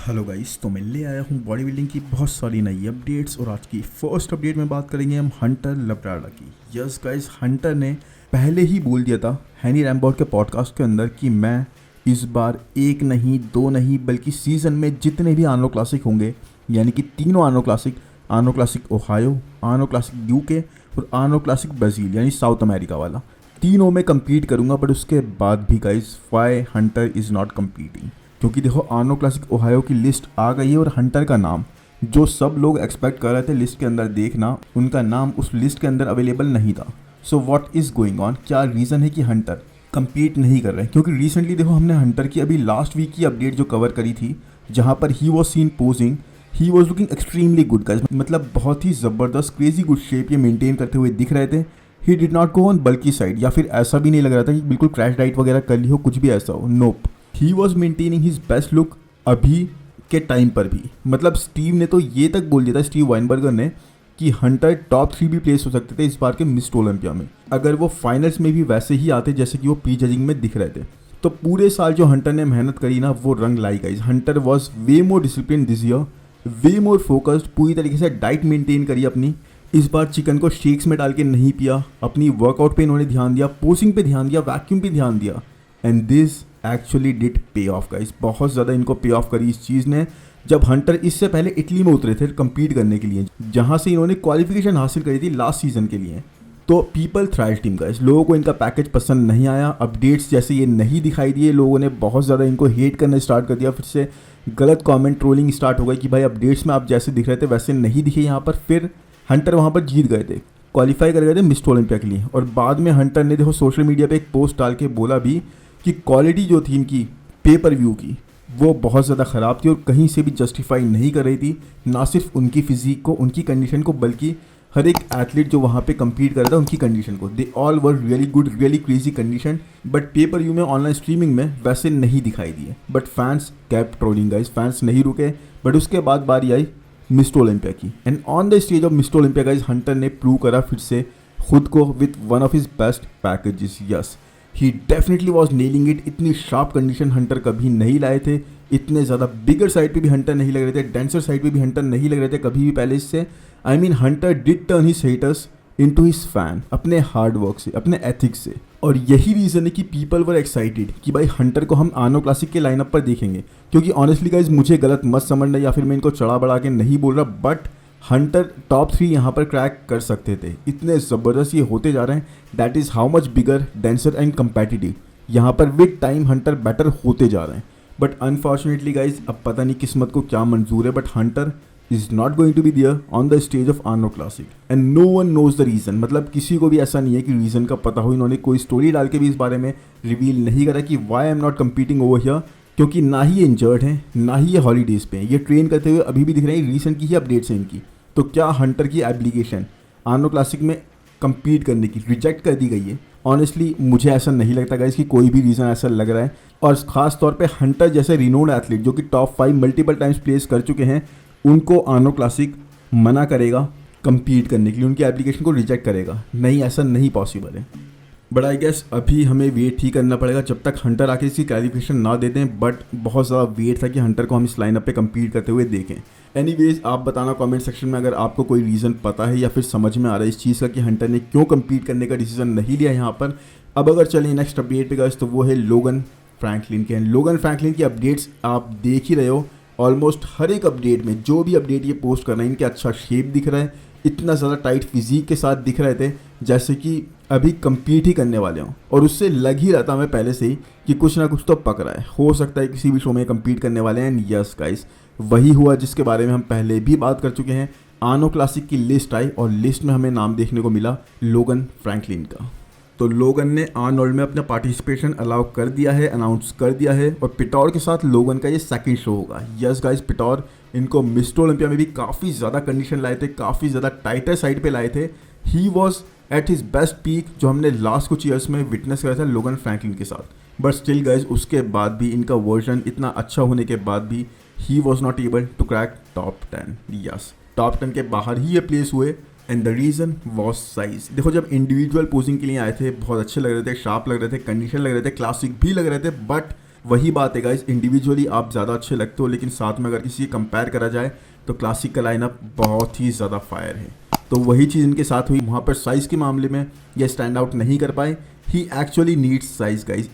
Hello guys, तो मैं ले आया हूँ बॉडी बिल्डिंग की बहुत सारी नई अपडेट्स। और आज की फर्स्ट अपडेट में बात करेंगे हम हंटर लब्राडा की। यस गाइस, हंटर ने पहले ही बोल दिया था हैनी रैम्बोर्ट के पॉडकास्ट के अंदर कि मैं इस बार एक नहीं दो नहीं बल्कि सीज़न में जितने भी आनो क्लासिक होंगे, यानी कि तीनों आनो क्लासिक ओहायो, आनो क्लासिक यूके और आनो क्लासिक ब्राज़ील यानी साउथ अमेरिका वाला, तीनों में कम्पीट करूँगा। बट उसके बाद भी guys, why Hunter is not competing? क्योंकि देखो, आनो क्लासिक ओहायो की लिस्ट आ गई है और हंटर का नाम, जो सब लोग एक्सपेक्ट कर रहे थे लिस्ट के अंदर देखना, उनका नाम उस लिस्ट के अंदर अवेलेबल नहीं था। So what is going on? क्या रीज़न है कि हंटर कम्पीट नहीं कर रहे हैं? क्योंकि रिसेंटली देखो, हमने हंटर की अभी लास्ट वीक की अपडेट जो कवर करी थी, जहाँ पर he was seen posing, he was looking extremely good guys. मतलब बहुत ही ज़बरदस्त क्रेजी गुड शेप ये मेंटेन करते हुए दिख रहे थे। He did not go on बल्कि साइड, या फिर ऐसा भी नहीं लग रहा था कि बिल्कुल क्रैश डाइट वगैरह कर ली हो, कुछ भी ऐसा हो। Nope, he was maintaining his best look अभी के टाइम पर भी। मतलब स्टीव ने तो ये तक बोल दिया था, स्टीव वाइनबर्गर ने, कि हंटर टॉप 3 भी प्लेस हो सकते थे इस बार के मिस्टर ओलंपिया में, अगर वो फाइनल्स में भी वैसे ही आते जैसे कि वो प्री जजिंग में दिख रहे थे। तो पूरे साल जो हंटर ने मेहनत करी ना, वो रंग लाई guys. Hunter was way more discipline this year, way more focused, पूरी तरीके से डाइट मेंटेन करी अपनी। इस बार चिकन को शेक्स में डाल के नहीं पिया, अपनी वर्कआउट पे इन्होंने ध्यान दिया, पोसिंग पे ध्यान दिया, वैक्यूम पे ध्यान दिया। एंड दिस एक्चुअली डिड पे ऑफ गाइस। बहुत ज़्यादा इनको पे ऑफ करी इस चीज़ ने। जब हंटर इससे पहले इटली में उतरे थे कम्पीट करने के लिए, जहाँ से इन्होंने क्वालिफिकेशन हासिल करी थी लास्ट सीजन के लिए, तो पीपल थ्राइव टीम गाइस, लोगों को इनका पैकेज पसंद नहीं आया। अपडेट्स जैसे ये नहीं दिखाई दिए, लोगों ने बहुत ज़्यादा इनको हेट करना स्टार्ट कर दिया। फिर से गलत कमेंट ट्रोलिंग स्टार्ट हो गई कि भाई अपडेट्स में आप जैसे दिख रहे थे वैसे नहीं दिखे यहाँ पर। फिर हंटर वहाँ पर जीत गए थे, क्वालिफाई कर गए थे मिस्टर ओलंपिया के लिए। और बाद में हंटर ने देखो सोशल मीडिया पे एक पोस्ट डाल के बोला भी कि क्वालिटी जो थी इनकी पे पर व्यू की, वो बहुत ज़्यादा ख़राब थी और कहीं से भी जस्टिफाई नहीं कर रही थी, ना सिर्फ उनकी फिजिक को, उनकी कंडीशन को, बल्कि हर एक एथलीट जो वहाँ पे कम्पीट कर रहा था उनकी कंडीशन को। They all were really good, really crazy condition, but पे पर व्यू में, ऑनलाइन स्ट्रीमिंग में वैसे नहीं दिखाई दिए। But fans kept trolling guys, fans नहीं रुके। बट उसके बाद बारी आई मिस्टर ओलंपिया की, and on the stage of mister Olympia guys, Hunter ने प्रूव करा फिर से खुद को with one of his best packages. Yes, he definitely was nailing it. इतनी शार्प कंडीशन हंटर कभी नहीं लाए थे, इतने ज़्यादा बिगर साइड पे भी हंटर नहीं लग रहे थे, डेंसर साइड पे भी हंटर नहीं लग रहे थे कभी भी पहले इससे। I mean Hunter did turn his haters into his fan, अपने हार्ड वर्क से, अपने एथिक्स से। और यही रीज़न है कि पीपल वर एक्साइटेड कि भाई हंटर को हम आनो क्लासिक के लाइनअप पर देखेंगे। क्योंकि ऑनेस्टली गाइज, मुझे गलत मत समझना या फिर मैं इनको चढ़ा बढ़ा के नहीं बोल रहा, बट हंटर टॉप 3 यहाँ पर क्रैक कर सकते थे। इतने ज़बरदस्त ये होते जा रहे हैं, that is how much bigger, denser and competitive. यहाँ पर विद टाइम हंटर बेटर होते जा रहे हैं। बट अनफॉर्चुनेटली गाइज, अब पता नहीं किस्मत को क्या मंजूर है, but Hunter is not going to be there on the stage of आनो classic and no one knows the reason. मतलब किसी को भी ऐसा नहीं है कि रीज़न का पता हो। इन्होंने कोई स्टोरी डाल के भी इस बारे में रिवील नहीं करा कि why I am not competing over here, क्योंकि ना ही ये इंजर्ड हैं, ना ही ये हॉलीडेज़ पे हैं, ये ट्रेन करते हुए अभी भी दिख रहे हैं। रिसेंट की ही अपडेट्स हैं इनकी। तो क्या हंटर की एप्लीकेशन आनो क्लासिक में कम्पीट करने की रिजेक्ट कर दी गई है? ऑनेस्टली मुझे ऐसा नहीं लगता गाइस कि कोई भी रीज़न ऐसा लग रहा है। और ख़ास तौर पे हंटर जैसे रिनोन्ड एथलीट जो कि टॉप 5 मल्टीपल टाइम्स प्लेस कर चुके हैं, उनको आनो क्लासिक मना करेगा कम्पीट करने के लिए, उनकी एप्लीकेशन को रिजेक्ट करेगा? नहीं, ऐसा नहीं पॉसिबल है। बट आई गेस अभी हमें वेट ही करना पड़ेगा जब तक हंटर आके इसकी क्लैरिफिकेशन ना देते हैं। बट बहुत ज़्यादा वेट था कि हंटर को हम इस लाइनअप पे कम्पीट करते हुए देखें। एनीवेज, आप बताना कमेंट सेक्शन में अगर आपको कोई रीज़न पता है या फिर समझ में आ रहा है इस चीज़ का कि हंटर ने क्यों कम्पीट करने का डिसीजन नहीं लिया यहाँ पर। अब अगर चलें नेक्स्ट अपडेट पे गाइस, तो वो है लोगन फ्रैंकलिन के। लोगन फ्रैंकलिन की अपडेट्स आप देख ही रहे हो, ऑलमोस्ट हर एक अपडेट में जो भी अपडेट ये पोस्ट कर रहे हैं, इनके अच्छा शेप दिख रहा है, इतना ज़्यादा टाइट फिजिक के साथ दिख रहे थे जैसे कि अभी कम्पीट ही करने वाले हों। और उससे लग ही रहा था हमें पहले से ही कि कुछ ना कुछ तो पक रहा है, हो सकता है किसी भी शो में कम्पीट करने वाले हैं। एंड यस गाइस, वही हुआ जिसके बारे में हम पहले भी बात कर चुके हैं। आनो क्लासिक की लिस्ट आई और लिस्ट में हमें नाम देखने को मिला लोगन फ्रैंकलिन का। तो लोगन ने आर्नोल्ड में अपना पार्टिसिपेशन अलाउ कर दिया है, अनाउंस कर दिया है। और पिटौर के साथ लोगन का ये सेकंड शो होगा। यस गाइस, पिटौर इनको मिस्टर ओलंपिया में भी काफ़ी ज़्यादा कंडीशन लाए थे, काफ़ी ज़्यादा टाइटर साइड पे लाए थे। He was at his best peak, जो हमने लास्ट कुछ ईयर्स में विटनेस करा था लोगन फ्रैंकलिन के साथ। बट स्टिल गाइस, उसके बाद भी इनका वर्जन इतना अच्छा होने के बाद भी he was not able to crack top 10। Yes, top 10 के बाहर ही ये प्लेस हुए। And the reason was size. देखो, जब इंडिविजुअल पोजिंग के लिए आए थे बहुत अच्छे लग रहे थे, शार्प लग रहे थे, कंडीशन लग रहे थे, क्लासिक भी लग रहे थे। बट वही बात है गाइस, इंडिविजुअली आप ज़्यादा अच्छे लगते हो, लेकिन साथ में अगर किसी से कंपेयर करा जाए तो क्लासिक का लाइनअप बहुत ही ज़्यादा फायर है। तो वही चीज़ इनके साथ हुई, वहाँ पर साइज़ के मामले में ये स्टैंड आउट नहीं कर पाए। He actually needs size guys,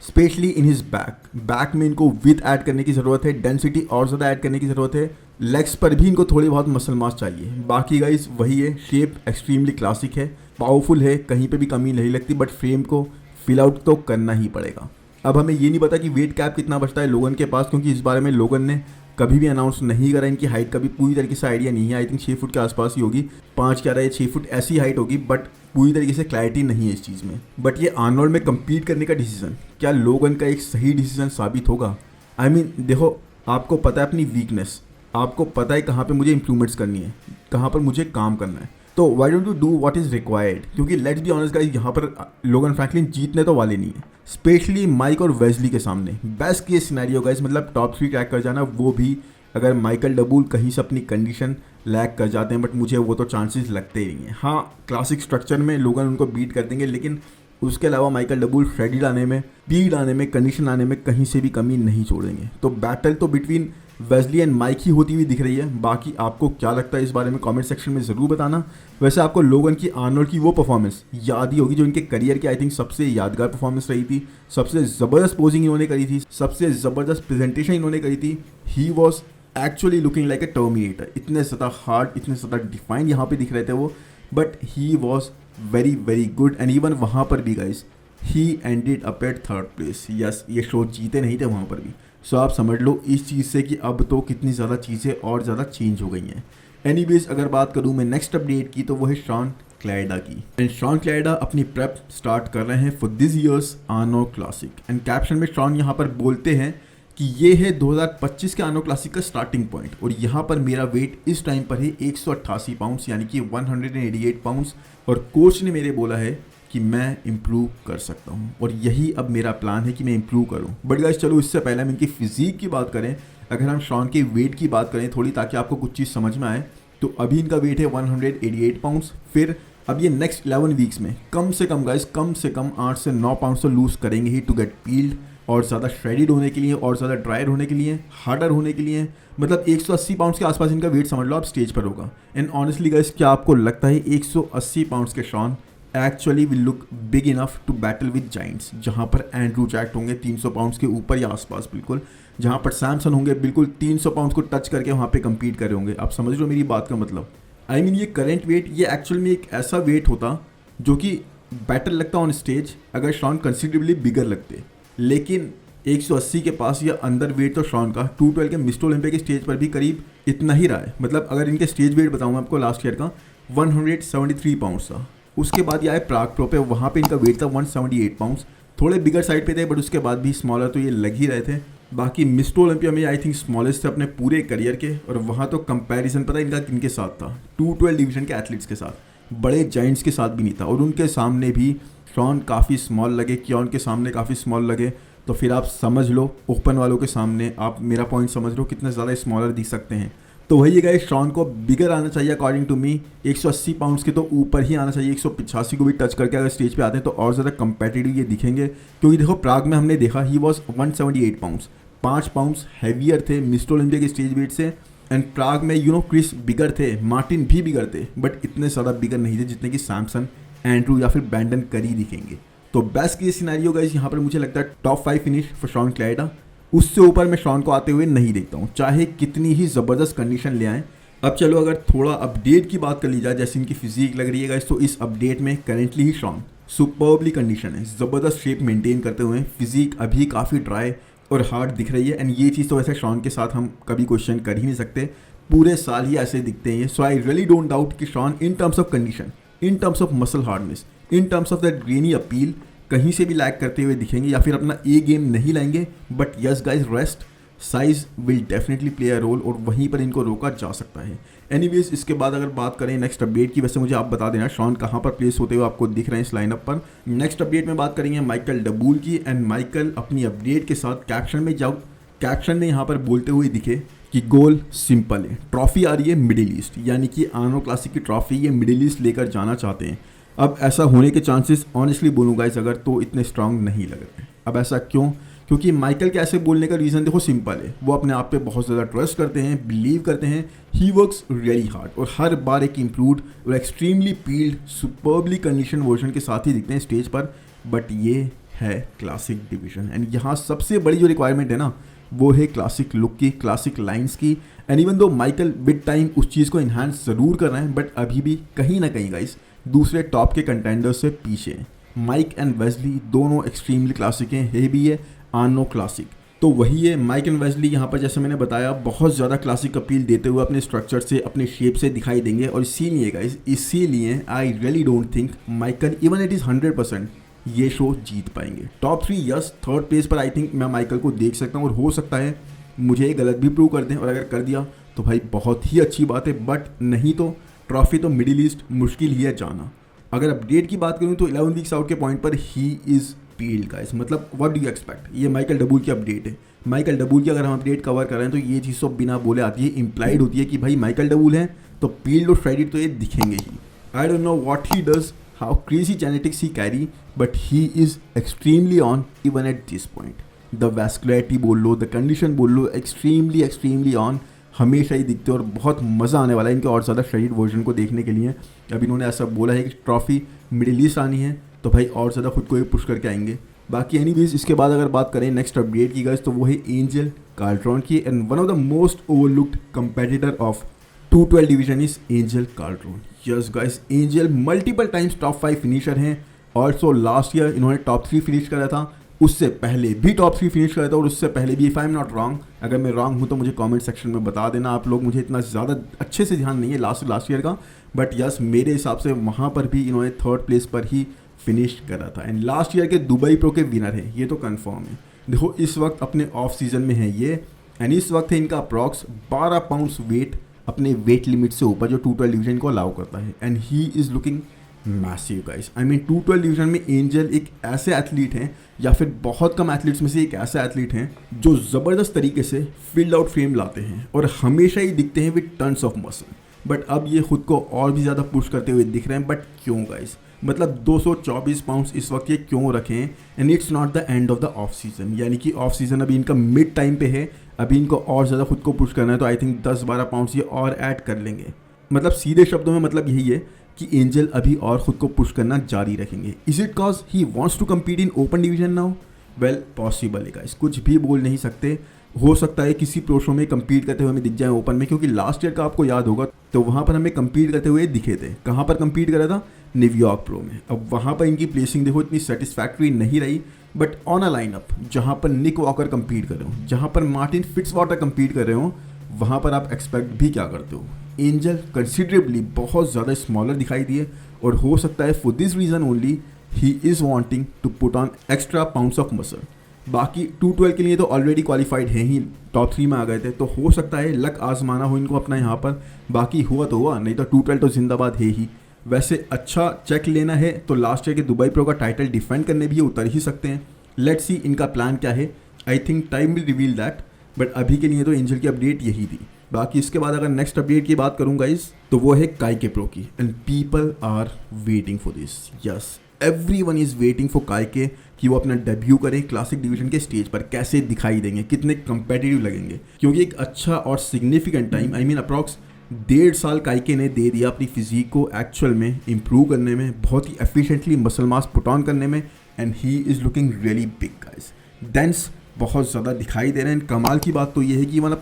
specially in his back में इनको विथ ऐड करने की ज़रूरत है, डेंसिटी और ज़्यादा ऐड करने की ज़रूरत है। लेग्स पर भी इनको थोड़ी बहुत मसल मास चाहिए। बाकी गाइस वही है, शेप एक्सट्रीमली क्लासिक है, पावरफुल है, कहीं पे भी कमी नहीं लगती, बट फ्रेम को फिल आउट तो करना ही पड़ेगा। अब हमें ये नहीं पता कि वेट कैप कितना बचता है लोगन के पास, क्योंकि इस बारे में लोगन ने कभी भी अनाउंस नहीं करा। इनकी हाइट का भी पूरी तरीके से आइडिया नहीं है। आई थिंक 6 फुट के आसपास ही होगी, 5-11 या 6 फुट ऐसी हाइट होगी, बट पूरी तरीके से क्लैरिटी नहीं है इस चीज़ में। बट ये आर्नोल्ड में कम्पीट करने का डिसीजन क्या लोगन का एक सही डिसीजन साबित होगा? आई मीन देखो, आपको पता है अपनी वीकनेस, आपको पता है कहाँ पे मुझे इंप्रूवमेंट्स करनी है, कहाँ पर मुझे काम करना है, तो why don't you do what is required? क्योंकि लेट्स बी ऑनेस्ट गाइस, यहाँ पर लोगन फ्रैंकलिन जीतने तो वाले नहीं है, स्पेशली माइक और वेस्ली के सामने। बेस्ट केस सिनेरियो गाइस, मतलब टॉप 3 क्रैक कर जाना, वो भी अगर माइकल डबूल कहीं से अपनी कंडीशन लैग कर जाते हैं, बट मुझे वो तो चांसेस लगते ही नहीं है। हाँ, क्लासिक स्ट्रक्चर में लोगन उनको बीट कर देंगे, लेकिन उसके अलावा माइकल डबूल फ्रेडी लाने में, पीड आने में, कंडीशन लाने में कहीं से भी कमी नहीं छोड़ेंगे। तो बैटल तो बिटवीन वेस्ली एंड माइक ही होती हुई दिख रही है। बाकी आपको क्या लगता है इस बारे में कमेंट सेक्शन में ज़रूर बताना। वैसे आपको लोगन की आर्नोल्ड की वो परफॉर्मेंस याद ही होगी जो इनके करियर की आई थिंक सबसे यादगार परफॉर्मेंस रही थी। सबसे ज़बरदस्त पोजिंग इन्होंने करी थी, सबसे ज़बरदस्त प्रेजेंटेशन इन्होंने करी थी। He was actually looking like a terminator. इतने ज़्यादा हार्ड, इतने ज़्यादा डिफाइंड यहाँ पे दिख रहे थे वो, but he was very very good. And even वहाँ पर भी guys he ended up at 3rd place. Yes, ये शो जीते नहीं थे वहाँ पर भी। सो आप समझ लो इस चीज़ से कि अब तो कितनी ज़्यादा चीज़ें और ज़्यादा चेंज हो गई हैं। एनीवेज अगर बात करूँ मैं नेक्स्ट अपडेट की, तो वो है शॉन क्लाइडा की। एंड शॉन क्लाइडा अपनी प्रेप स्टार्ट कर रहे हैं for this years आर्नो classic. And caption में शॉन यहाँ पर बोलते हैं कि ये है 2025 के आर्नो क्लासिक का स्टार्टिंग पॉइंट, और यहाँ पर मेरा वेट इस टाइम पर है 188 पाउंड्स, यानी कि 188 पाउंड्स। और कोच ने मेरे बोला है कि मैं इम्प्रूव कर सकता हूँ, और यही अब मेरा प्लान है कि मैं इम्प्रूव करूँ। बट गाइस चलो इससे पहले हम इनकी फिजिक की बात करें, अगर हम शॉन के वेट की बात करें थोड़ी, ताकि आपको कुछ चीज़ समझ में आए, तो अभी इनका वेट है 188 पाउंड्स। फिर अब ये नेक्स्ट 11 वीक्स में कम से कम गाइस, कम से कम 8 से 9 पाउंड्स तो लूज़ करेंगे ही टू गेट पील्ड, और ज़्यादा श्रेडिड होने के लिए, और ज़्यादा ड्रायर होने के लिए, हार्डर होने के लिए। मतलब 180 पाउंड्स के आसपास इनका वेट समझ लो आप स्टेज पर होगा। एंड ऑनेस्टली गाइस, क्या आपको लगता है 180 पाउंड्स के Shawn actually will look big enough to battle with giants, जहाँ पर एंड्रू जैक्ट होंगे 300 पाउंड्स के ऊपर या आसपास बिल्कुल, जहाँ पर सैमसन होंगे बिल्कुल 300 पाउंड्स को टच करके वहाँ पे compete कर रहे होंगे? आप समझ लो मेरी बात का मतलब। आई मीन ये करेंट वेट, ये एक्चुअल में एक ऐसा वेट होता जो कि बेटर लगता ऑन स्टेज अगर शॉन कंसिडरेबली बिगर लगते, लेकिन 180 के पास या अंदर वेट तो शॉन का 212 के मिस्टर ओलंपिया के स्टेज पर भी करीब इतना ही रहा है। मतलब अगर इनके स्टेज वेट बताऊँ मैं आपको लास्ट ईयर का 173 पाउंड्स था। उसके बाद ये आए प्राग प्रो पे, वहाँ पे इनका वेट था 178 पाउंड्स, थोड़े बिगर साइड पे थे, बट उसके बाद भी स्मॉलर तो ये लग ही रहे थे। बाकी मिस्टर ओलंपिया में आई थिंक स्मॉलेस्ट थे अपने पूरे करियर के, और वहाँ तो कंपैरिजन पता है इनका किनके साथ था? 212 डिवीजन के एथलीट्स के साथ, बड़े जाइंट्स के साथ भी नहीं था। और उनके सामने भी शॉन काफ़ी स्मॉल लगे, क्यों के सामने काफ़ी स्मॉल लगे। तो फिर आप समझ लो ओपन वालों के सामने आप मेरा पॉइंट समझ लो कितने ज़्यादा स्मॉलर दिख सकते हैं। तो वही गाइस, शॉन को बिगर आना चाहिए अकॉर्डिंग टू मी, 180 पाउंड्स के तो ऊपर ही आना चाहिए। 185 को भी टच करके अगर स्टेज पे आते हैं तो और ज़्यादा कंपेटिटिव ये दिखेंगे। क्योंकि देखो प्राग में हमने देखा he was 178 pounds, 5 pounds heavier थे मिस्टर ओलंपिया के स्टेज वेट से। एंड प्राग में क्रिस बिगर थे, मार्टिन भी बिगर थे, बट इतने ज़्यादा बिगर नहीं थे जितने कि सैमसन, एंड्रू या फिर बैंडन करी दिखेंगे। तो बेस्ट केस सिनेरियो गाइस यहाँ पर मुझे लगता है टॉप 5 फिनिश फॉर शॉन क्लाइडा। उससे ऊपर मैं शॉन को आते हुए नहीं देखता हूँ, चाहे कितनी ही ज़बरदस्त कंडीशन ले आएँ। अब चलो अगर थोड़ा अपडेट की बात कर ली जाए, जैसे इनकी फिजिक लग रही है गाइस, तो इस अपडेट में करेंटली ही शॉन सुपर्बली कंडीशन है, ज़बरदस्त शेप मेंटेन करते हुए। फिजिक अभी काफ़ी ड्राई और हार्ड दिख रही है। एंड ये चीज़ तो वैसे शॉन के साथ हम कभी क्वेश्चन कर ही नहीं सकते, पूरे साल ही ऐसे दिखते हैं। So I really don't doubt कि Shawn in terms of condition, in terms of muscle hardness, in terms of that grainy appeal कहीं से भी लैग करते हुए दिखेंगे, या फिर अपना ए गेम नहीं लाएंगे। But yes guys, rest size will definitely play a role, और वहीं पर इनको रोका जा सकता है। एनीवेज इसके बाद अगर बात करें नेक्स्ट अपडेट की, वैसे मुझे आप बता देना शॉन कहाँ पर प्लेस होते हुए आपको दिख रहे हैं इस लाइनअप पर। नेक्स्ट अपडेट में बात करेंगे माइकल डबूल की। एंड माइकल अपनी अपडेट के साथ कैप्शन में जाओ, कैप्शन में यहाँ पर बोलते हुए दिखे कि गोल सिंपल है, ट्रॉफी आ रही है मिडिल ईस्ट, यानी कि आर्नो क्लासिक की ट्रॉफी ये मिडिल ईस्ट लेकर जाना चाहते हैं। अब ऐसा होने के चांसेस ऑनेस्टली बोलूँगा इस अगर तो इतने स्ट्रांग नहीं लग रहे हैं। अब ऐसा क्यों? क्योंकि माइकल के ऐसे बोलने का रीज़न देखो सिंपल है, वो अपने आप पे बहुत ज़्यादा ट्रस्ट करते हैं, बिलीव करते हैं, ही वर्क्स रियली हार्ड और हर बार एक इम्प्रूव्ड और extremely peeled superbly condition version के साथ ही दिखते हैं स्टेज पर। बट ये है क्लासिक डिवीज़न एंड यहाँ सबसे बड़ी जो रिक्वायरमेंट है ना वो है क्लासिक लुक की, क्लासिक लाइन्स की। And even though Michael with time उस चीज़ को इन्हांस ज़रूर कर रहे हैं, बट अभी भी कहीं ना कहीं गाइस दूसरे टॉप के कंटेंडर्स से पीछे हैं। माइक एंड वेस्ली दोनों एक्सट्रीमली क्लासिक हैं, है भी है आनो क्लासिक। तो वही है, माइक एंड वेस्ली यहाँ पर जैसे मैंने बताया बहुत ज़्यादा क्लासिक अपील देते हुए अपने स्ट्रक्चर से, अपने शेप से दिखाई देंगे। और इसीलिए गाइस, इसीलिए आई really don't think Michael even it is 100% ये शो जीत पाएंगे। टॉप 3 यस, थर्ड प्लेस पर आई थिंक मैं माइकल को देख सकता हूँ और हो सकता है मुझे गलत भी प्रूव कर दें, और अगर कर दिया तो भाई बहुत ही अच्छी बात है। बट नहीं तो ट्रॉफी तो मिडिल ईस्ट मुश्किल ही है जाना। अगर अपडेट की बात करूँ तो 11 वीक्स आउट के पॉइंट पर ही इज़ पील्ड गाइस, मतलब व्हाट डू यू एक्सपेक्ट। ये माइकल डबूल की अपडेट है। माइकल डबूल की अगर हम अपडेट कवर कर रहे हैं तो ये चीज़ तो बिना बोले आती है, इम्प्लाइड होती है कि भाई माइकल डबूल है तो पील्ड और श्रेडिड तो ये दिखेंगे ही। I don't know what he does, how crazy genetics he carry, but he is extremely on even at this point. The vascularity बोल लो, द कंडीशन बोल लो, एक्सट्रीमली ऑन हमेशा ही दिखते हैं और बहुत मज़ा आने वाला है इनके और ज़्यादा श्रेडिड वर्जन को देखने के लिए। अब इन्होंने ऐसा बोला है कि ट्रॉफी मिडिल ईस्ट आनी है तो भाई और ज़्यादा खुद को ही पुश करके आएंगे। बाकी एनीवेज इसके बाद अगर बात करें नेक्स्ट अपडेट की गाइस तो वो है एंजल कार्लट्रॉन की, and one of the most overlooked competitor of 212 division is Angel Calderon. Yes guys, Angel multiple times top 5 finisher हैं। ऑल्सो लास्ट ईयर इन्होंने टॉप 3 फिनिश करा था, उससे पहले भी टॉप 3 फिनिश करा था, और उससे पहले भी, if I am not wrong, अगर मैं रॉन्ग हूँ तो मुझे कमेंट सेक्शन में बता देना आप लोग। मुझे इतना ज़्यादा अच्छे से ध्यान नहीं है लास्ट ईयर का, बट यस मेरे हिसाब से वहाँ पर भी इन्होंने थर्ड प्लेस पर ही फिनिश करा था। एंड लास्ट ईयर के दुबई प्रो के विनर है, ये तो कंफर्म है। देखो इस वक्त अपने ऑफ सीजन में है ये, एंड इस वक्त है इनका अप्रॉक्स 12 पाउंड्स वेट अपने वेट लिमिट से ऊपर जो 212 डिवीजन को अलाउ करता है। And he is looking massive guys. I mean 212 division में एंजल एक ऐसे एथलीट हैं, या फिर बहुत कम एथलीट्स में से एक ऐसा एथलीट हैं जो ज़बरदस्त तरीके से फील्ड आउट फ्रेम लाते हैं और हमेशा ही दिखते हैं with tons of muscle. But अब ये खुद को और भी ज़्यादा पुश करते हुए दिख रहे हैं। बट क्यों गाइस, मतलब 224 पाउंड्स इस वक्त ये क्यों रखे हैं। And it's not the end of the off season, यानी कि ऑफ सीजन अभी इनका मिड टाइम पे है, अभी इनको और ज़्यादा खुद को पुश करना है। तो आई थिंक 10-12 पाउंड्स ये और ऐड कर लेंगे। मतलब सीधे शब्दों में मतलब यही है कि एंजल अभी और खुद को पुश करना जारी रखेंगे। Is it cause he wants to compete in open division now? Well possible है गाइस, कुछ भी बोल नहीं सकते। हो सकता है किसी प्रो शो में कम्पीट करते हुए हमें दिख जाए ओपन में, क्योंकि लास्ट ईयर का आपको याद होगा तो वहाँ पर हमें कम्पीट करते हुए दिखे थे। कहाँ पर कम्पीट करा था? न्यूयॉर्क प्रो में। अब वहाँ पर इनकी प्लेसिंग देखो इतनी सेटिस्फैक्ट्री नहीं रही, बट ऑन अ लाइनअप जहाँ पर निक वॉकर कम्पीट कर रहे हो, जहाँ पर मार्टिन फिट्जवाटर कम्पीट कर रहे हो, वहाँ पर आप एक्सपेक्ट भी क्या करते हो? एंजल कंसिडरेबली बहुत ज़्यादा स्मॉलर दिखाई दिए, और हो सकता है for this reason only he is wanting to put on extra pounds of muscle. बाकी 212 के लिए तो ऑलरेडी क्वालिफाइड हैं ही, टॉप 3 में आ गए थे, तो हो सकता है लक आजमाना हो इनको अपना यहाँ पर। बाकी हुआ तो हुआ, नहीं तो 212 तो जिंदाबाद है ही। वैसे अच्छा चेक लेना है तो लास्ट ईयर के दुबई प्रो का टाइटल डिफेंड करने भी ये उतर ही सकते हैं। लेट्स सी इनका प्लान क्या है। I think time will reveal that, but अभी के लिए तो एंजल की अपडेट यही थी। बाकी इसके बाद अगर नेक्स्ट अपडेट की बात करूँ गाइस तो वो है काइके प्रो की, and people are waiting for this. Yes, everyone is waiting for Kaike कि वो अपना डेब्यू करें क्लासिक डिवीजन के स्टेज पर। कैसे दिखाई देंगे, कितने कंपेटिटिव लगेंगे, क्योंकि एक अच्छा और significant time, I mean approx 1.5 साल काइके ने दे दिया अपनी फिजिक को एक्चुअल में इम्प्रूव करने में, बहुत ही efficiently muscle mass put on करने में। And he is looking really big guys, dense बहुत ज़्यादा दिखाई दे रहे हैं। कमाल की बात तो ये है कि इवन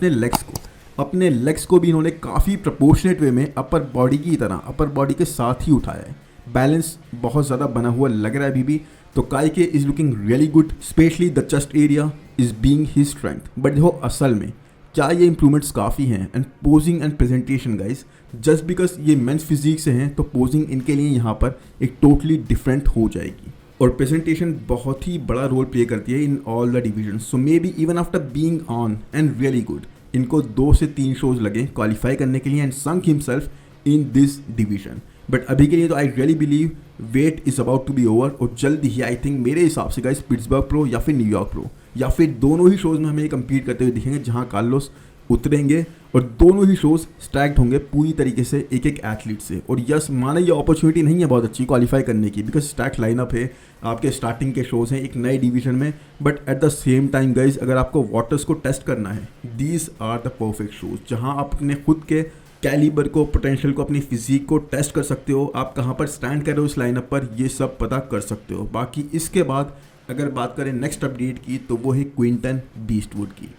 अपने लेग्स को भी इन्होंने काफ़ी प्रपोर्शनेट वे में अपर बॉडी की तरह अपर बॉडी के साथ ही उठाया है। बैलेंस बहुत ज़्यादा बना हुआ लग रहा है अभी भी। तो Kaike is looking really good, specially the chest area is being his strength. But देखो असल में क्या ये इंप्रूवमेंट्स काफ़ी हैं? And posing and presentation guys, just because ये मेंस फिजिक से हैं तो पोजिंग इनके लिए यहाँ पर एक टोटली डिफरेंट हो जाएगी, और प्रेजेंटेशन बहुत ही बड़ा रोल प्ले करती है in all the division. So may be even after being on and really good, इनको 2 से 3 शोज लगे क्वालिफाई करने के लिए and sunk himself in this division. But अभी के लिए तो I really believe wait is about to be over, और जल्द ही आई थिंक मेरे हिसाब से गाइस पिट्सबर्ग प्रो या फिर न्यूयॉर्क प्रो या फिर दोनों ही शोज़ में हमें कम्पीट करते हुए दिखेंगे, जहाँ कार्लोस उतरेंगे और दोनों ही शोज स्टैक्ड होंगे पूरी तरीके से एक एक एथलीट से। और यस, माना ये अपॉर्चुनिटी नहीं है बहुत अच्छी क्वालिफाई करने की, बिकॉज स्टैक लाइनअप है, आपके स्टार्टिंग के शोज हैं एक नए डिवीजन में, but at the same time guys अगर आपको वाटर्स को टेस्ट करना है, these are the perfect shows जहां आप अपने खुद के कैलिबर को, पोटेंशियल को, अपनी फिजिक को टेस्ट कर सकते हो, आप कहाँ पर स्टैंड कर रहे हो इस लाइनअप पर, ये सब पता कर सकते हो। बाकी इसके बाद अगर बात करें नेक्स्ट अपडेट की तो वो है क्विंटन बीस्टवुड की।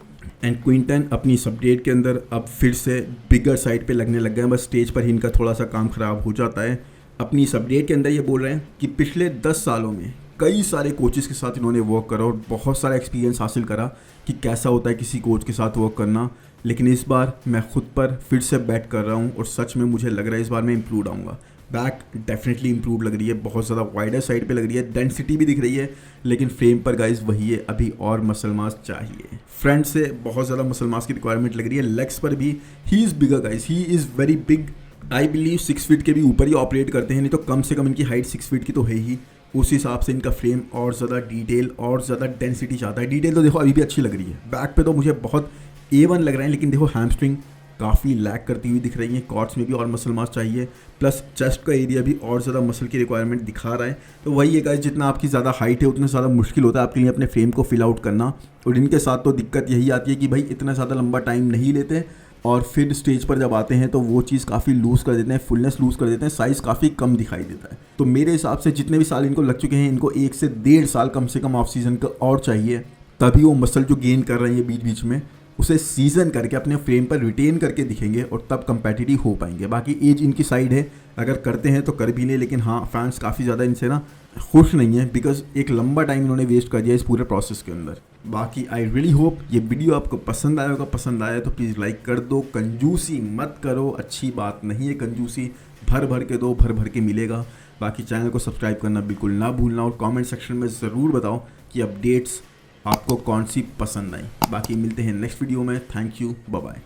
एंड क्विंटन अपनी इस अपडेट के अंदर अब फिर से बिगर साइड पे लगने लग गए हैं, बस स्टेज पर ही इनका थोड़ा सा काम ख़राब हो जाता है। अपनी इस अपडेट के अंदर ये बोल रहे हैं कि पिछले 10 सालों में कई सारे कोचेस के साथ इन्होंने वर्क करा और बहुत सारा एक्सपीरियंस हासिल करा कि कैसा होता है किसी कोच के साथ वर्क करना, लेकिन इस बार मैं खुद पर फिर से बैट कर रहा हूँ और सच में मुझे लग रहा है इस बार मैं इम्प्रूव आऊँगा। बैक डेफिनेटली इम्प्रूव लग रही है, बहुत ज़्यादा वाइडर साइड पे लग रही है, डेंसिटी भी दिख रही है, लेकिन फ्रेम पर गाइज वही है, अभी और मसल मास चाहिए। फ्रंट से बहुत ज़्यादा मसल मास की रिक्वायरमेंट लग रही है, लेग्स पर भी he is bigger guys, he is very big. I believe 6 feet के भी ऊपर ही ऑपरेट करते हैं, नहीं तो कम से कम इनकी हाइट 6 फीट की तो है ही। उस हिसाब से इनका फ्रेम और ज़्यादा डिटेल और ज़्यादा डेंसिटी चाहता है। डिटेल तो देखो अभी भी अच्छी लग रही है, बैक पे तो मुझे बहुत A1 लग रहा है, लेकिन देखो हैमस्ट्रिंग काफ़ी लैग करती हुई दिख रही है, कॉर्ड्स में भी और मसल मास चाहिए, प्लस चेस्ट का एरिया भी और ज़्यादा मसल की रिक्वायरमेंट दिखा रहा है। तो वही है गाइस, जितना आपकी ज़्यादा हाइट है उतना ज़्यादा मुश्किल होता है आपके लिए अपने फ्रेम को फिल आउट करना। और इनके साथ तो दिक्कत यही आती है कि भाई इतना ज़्यादा लंबा टाइम नहीं लेते और फिर स्टेज पर जब आते हैं तो वो चीज़ काफ़ी लूज़ कर देते हैं, फुलनेस लूज़ कर देते हैं, साइज़ काफ़ी कम दिखाई देता है। तो मेरे हिसाब से जितने भी साल इनको लग चुके हैं, इनको 1 से 1.5 साल कम से कम ऑफ सीज़न का और चाहिए, तभी वो मसल जो गेन कर रहे हैं बीच बीच में उसे सीजन करके अपने फ्रेम पर रिटेन करके दिखेंगे और तब कंपेटिटिव हो पाएंगे। बाकी एज इनकी साइड है, अगर करते हैं तो कर भी लें, लेकिन हाँ फैंस काफ़ी ज़्यादा इनसे ना खुश नहीं है, बिकॉज एक लंबा टाइम इन्होंने वेस्ट कर दिया इस पूरे प्रोसेस के अंदर। बाकी आई रियली होप ये वीडियो आपको पसंद आया होगा, पसंद आया तो प्लीज़ लाइक कर दो, कंजूसी मत करो, अच्छी बात नहीं है कंजूसी, भर भर के दो, भर भर के मिलेगा। बाकी चैनल को सब्सक्राइब करना बिल्कुल ना भूलना और कमेंट सेक्शन में ज़रूर बताओ कि अपडेट्स आपको कौन सी पसंद आई। बाकी मिलते हैं नेक्स्ट वीडियो में, थैंक यू, बाय बाय।